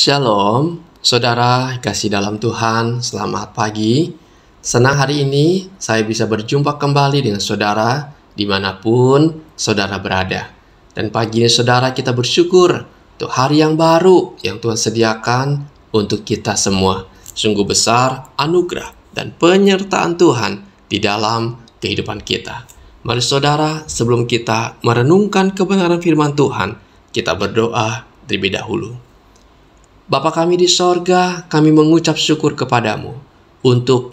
Shalom, saudara kasih dalam Tuhan, selamat pagi. Senang hari ini saya bisa berjumpa kembali dengan saudara dimanapun saudara berada. Dan pagi ini saudara kita bersyukur untuk hari yang baru yang Tuhan sediakan untuk kita semua. Sungguh besar anugerah dan penyertaan Tuhan di dalam kehidupan kita. Mari saudara, sebelum kita merenungkan kebenaran firman Tuhan, kita berdoa terlebih dahulu. Bapa kami di sorga, kami mengucap syukur kepadamu untuk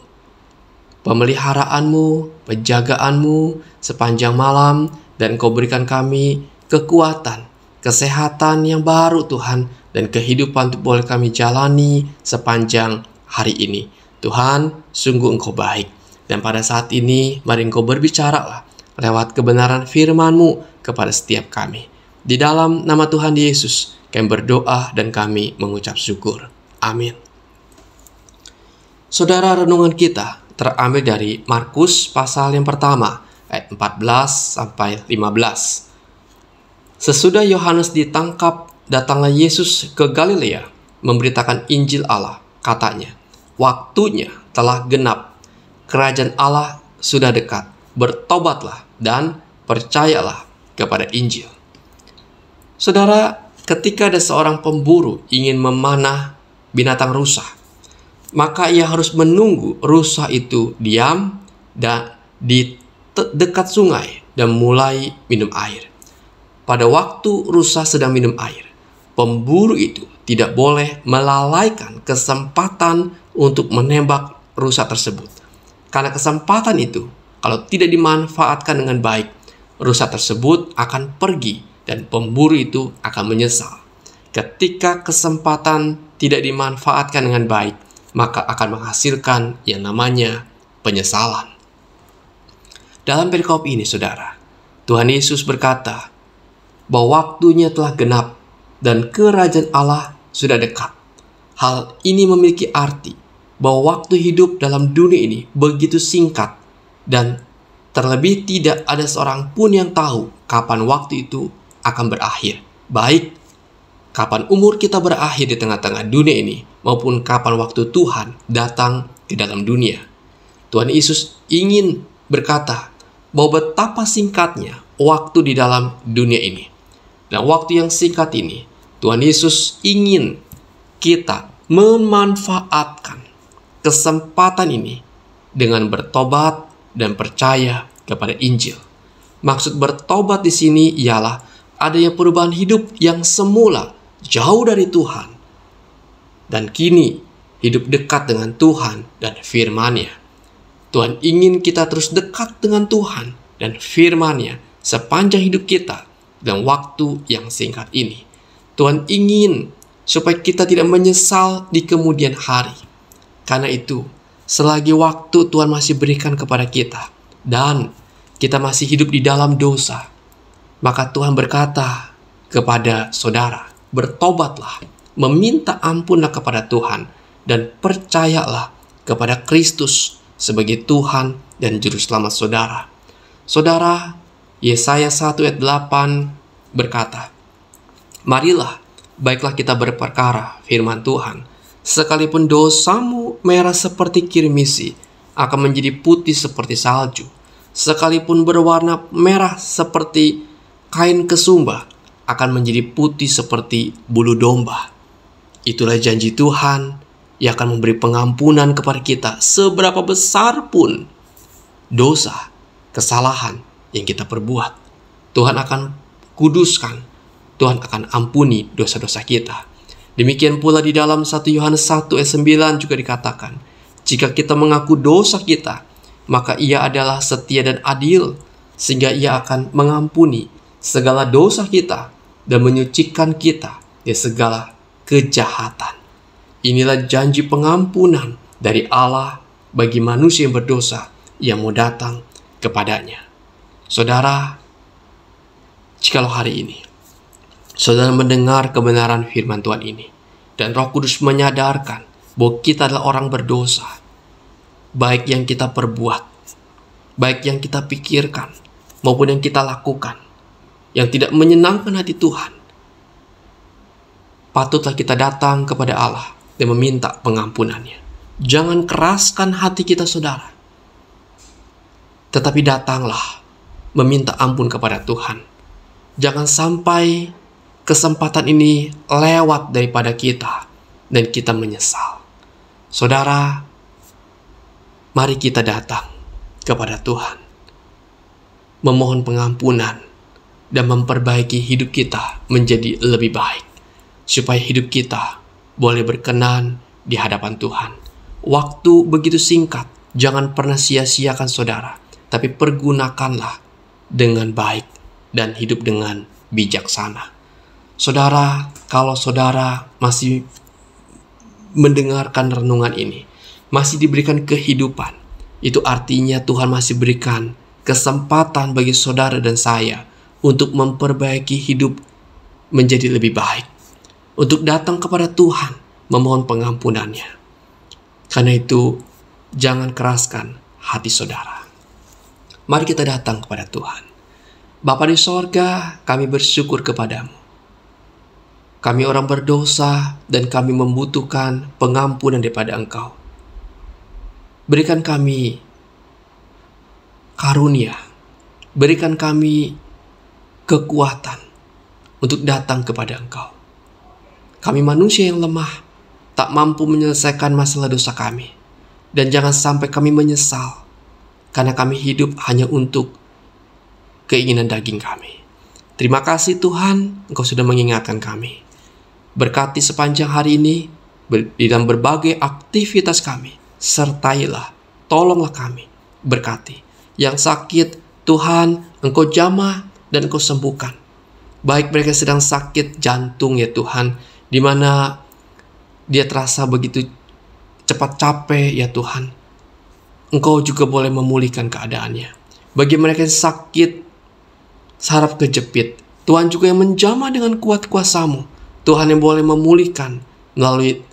pemeliharaanmu, penjagaanmu sepanjang malam, dan Kau berikan kami kekuatan, kesehatan yang baru Tuhan, dan kehidupan untuk boleh kami jalani sepanjang hari ini. Tuhan, sungguh Engkau baik. Dan pada saat ini, mari Engkau berbicaralah lewat kebenaran firman-Mu kepada setiap kami. Di dalam nama Tuhan Yesus, kami berdoa dan kami mengucap syukur. Amin. Saudara, renungan kita terambil dari Markus pasal yang pertama, ayat 14-15. Sesudah Yohanes ditangkap, datanglah Yesus ke Galilea, memberitakan Injil Allah. Katanya, waktunya telah genap, kerajaan Allah sudah dekat. Bertobatlah dan percayalah kepada Injil. Saudara, ketika ada seorang pemburu ingin memanah binatang rusa, maka ia harus menunggu rusa itu diam dan di dekat sungai dan mulai minum air. Pada waktu rusa sedang minum air, pemburu itu tidak boleh melalaikan kesempatan untuk menembak rusa tersebut. Karena kesempatan itu, kalau tidak dimanfaatkan dengan baik, rusa tersebut akan pergi dan pemburu itu akan menyesal. Ketika kesempatan tidak dimanfaatkan dengan baik, maka akan menghasilkan yang namanya penyesalan. Dalam perikop ini, saudara, Tuhan Yesus berkata bahwa waktunya telah genap dan kerajaan Allah sudah dekat. Hal ini memiliki arti bahwa waktu hidup dalam dunia ini begitu singkat, dan terlebih tidak ada seorang pun yang tahu kapan waktu itu akan berakhir. Baik kapan umur kita berakhir di tengah-tengah dunia ini, maupun kapan waktu Tuhan datang ke dalam dunia. Tuhan Yesus ingin berkata bahwa betapa singkatnya waktu di dalam dunia ini. Dan waktu yang singkat ini, Tuhan Yesus ingin kita memanfaatkan kesempatan ini dengan bertobat dan percaya kepada Injil. Maksud bertobat di sini ialah adanya perubahan hidup yang semula jauh dari Tuhan dan kini hidup dekat dengan Tuhan dan firman-Nya. Tuhan ingin kita terus dekat dengan Tuhan dan firman-Nya sepanjang hidup kita dan waktu yang singkat ini. Tuhan ingin supaya kita tidak menyesal di kemudian hari. Karena itu, selagi waktu Tuhan masih berikan kepada kita dan kita masih hidup di dalam dosa, maka Tuhan berkata kepada saudara, bertobatlah, meminta ampunlah kepada Tuhan, dan percayalah kepada Kristus sebagai Tuhan dan Juru Selamat saudara. Saudara, Yesaya 1 ayat 8 berkata, marilah, baiklah kita berperkara firman Tuhan. Sekalipun dosamu merah seperti kirmisi, akan menjadi putih seperti salju. Sekalipun berwarna merah seperti kain kesumba, akan menjadi putih seperti bulu domba. Itulah janji Tuhan yang akan memberi pengampunan kepada kita seberapa besar pun dosa, kesalahan yang kita perbuat. Tuhan akan kuduskan, Tuhan akan ampuni dosa-dosa kita. Demikian pula di dalam 1 Yohanes 1 ayat 9 juga dikatakan, jika kita mengaku dosa kita, maka Ia adalah setia dan adil, sehingga Ia akan mengampuni segala dosa kita dan menyucikan kita dari segala kejahatan. Inilah janji pengampunan dari Allah bagi manusia yang berdosa yang mau datang kepadanya. Saudara, jikalau hari ini saudara mendengar kebenaran firman Tuhan ini, dan Roh Kudus menyadarkan bahwa kita adalah orang berdosa, baik yang kita perbuat, baik yang kita pikirkan, maupun yang kita lakukan, yang tidak menyenangkan hati Tuhan, patutlah kita datang kepada Allah dan meminta pengampunannya. Jangan keraskan hati kita, saudara. Tetapi datanglah meminta ampun kepada Tuhan. Jangan sampai kesempatan ini lewat daripada kita dan kita menyesal. Saudara, mari kita datang kepada Tuhan, memohon pengampunan dan memperbaiki hidup kita menjadi lebih baik, supaya hidup kita boleh berkenan di hadapan Tuhan. Waktu begitu singkat, jangan pernah sia-siakan saudara, tapi pergunakanlah dengan baik dan hidup dengan bijaksana. Saudara, kalau saudara masih mendengarkan renungan ini, masih diberikan kehidupan, itu artinya Tuhan masih berikan kesempatan bagi saudara dan saya untuk memperbaiki hidup menjadi lebih baik, untuk datang kepada Tuhan memohon pengampunannya. Karena itu, jangan keraskan hati saudara. Mari kita datang kepada Tuhan. Bapa di sorga, kami bersyukur kepadamu. Kami orang berdosa dan kami membutuhkan pengampunan daripada Engkau. Berikan kami karunia, berikan kami kekuatan untuk datang kepada Engkau. Kami manusia yang lemah, tak mampu menyelesaikan masalah dosa kami. Dan jangan sampai kami menyesal, karena kami hidup hanya untuk keinginan daging kami. Terima kasih Tuhan, Engkau sudah mengingatkan kami. Berkati sepanjang hari ini, di dalam berbagai aktivitas kami. Sertailah, tolonglah kami, berkati. Yang sakit, Tuhan, Engkau jamah dan Engkau sembuhkan. Baik mereka sedang sakit jantung ya Tuhan, di mana dia terasa begitu cepat capek ya Tuhan, Engkau juga boleh memulihkan keadaannya. Bagi mereka yang sakit saraf kejepit, Tuhan juga yang menjamah dengan kuat kuasa-Mu. Tuhan yang boleh memulihkan melalui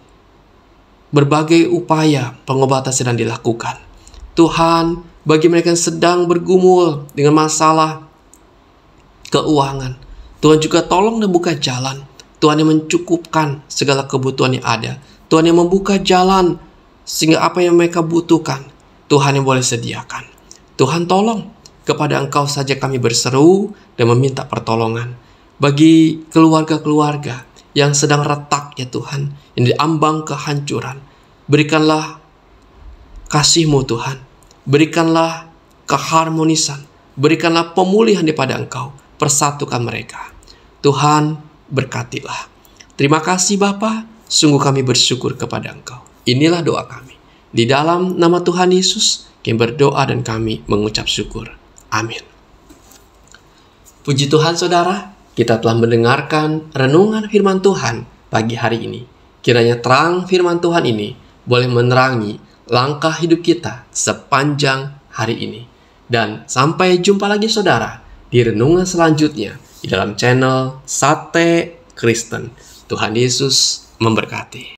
berbagai upaya pengobatan sedang dilakukan. Tuhan, bagi mereka yang sedang bergumul dengan masalah keuangan, Tuhan juga tolong dan buka jalan. Tuhan yang mencukupkan segala kebutuhan yang ada. Tuhan yang membuka jalan sehingga apa yang mereka butuhkan, Tuhan yang boleh sediakan. Tuhan tolong, kepada Engkau saja kami berseru dan meminta pertolongan. Bagi keluarga-keluarga yang sedang retak ya Tuhan, yang diambang kehancuran, berikanlah kasih-Mu Tuhan. Berikanlah keharmonisan, berikanlah pemulihan daripada Engkau. Persatukan mereka. Tuhan, berkatilah. Terima kasih Bapa, sungguh kami bersyukur kepada Engkau. Inilah doa kami. Di dalam nama Tuhan Yesus, kami berdoa dan kami mengucap syukur. Amin. Puji Tuhan saudara, kita telah mendengarkan renungan firman Tuhan pagi hari ini. Kiranya terang firman Tuhan ini boleh menerangi langkah hidup kita sepanjang hari ini. Dan sampai jumpa lagi saudara di renungan selanjutnya di dalam channel Sate Kristen. Tuhan Yesus memberkati.